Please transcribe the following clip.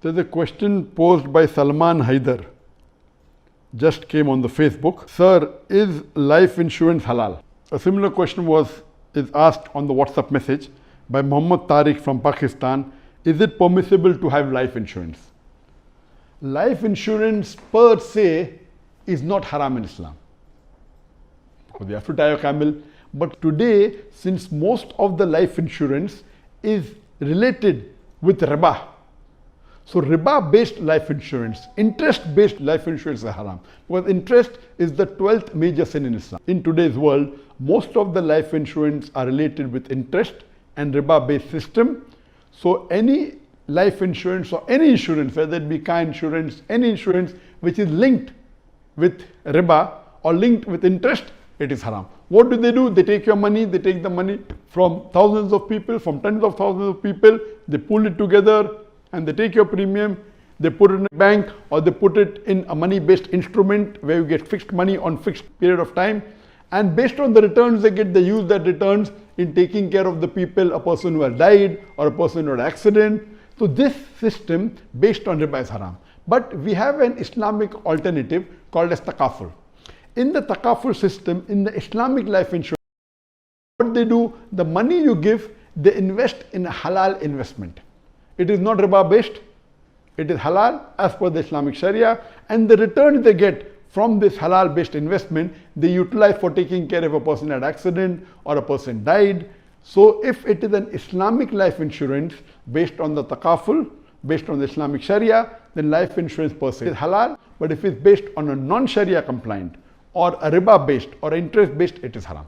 There's a question posed by Salman Haider. Just came on the Facebook. Sir, is life insurance halal? A similar question is asked on the WhatsApp message by Muhammad Tariq from Pakistan. Is it permissible to have life insurance? Life insurance per se is not haram in Islam. You have to tie your camel. But today, since most of the life insurance is related with riba, so riba-based life insurance, interest-based life insurance is haram. Because interest is the 12th major sin in Islam. In today's world, most of the life insurance are related with interest and riba-based system. So any life insurance or any insurance, whether it be car insurance, any insurance which is linked with riba or linked with interest, it is haram. What do? They take your money, they take the money from thousands of people, from tens of thousands of people, they pull it together and they take your premium, they put it in a bank or they put it in a money-based instrument where you get fixed money on fixed period of time. And based on the returns they get, they use that returns in taking care of the people, a person who has died or a person who had an accident. So this system based on riba is haram. But we have an Islamic alternative called as takaful. In the takaful system, in the Islamic life insurance, what they do, the money you give, they invest in a halal investment. It is not riba based, it is halal as per the Islamic Sharia, and the returns they get from this halal based investment, they utilize for taking care of a person had accident or a person died. So if it is an Islamic life insurance based on the takaful, based on the Islamic Sharia, then life insurance per se is halal. But if it's based on a non-Sharia compliant or a riba based or interest based, it is haram.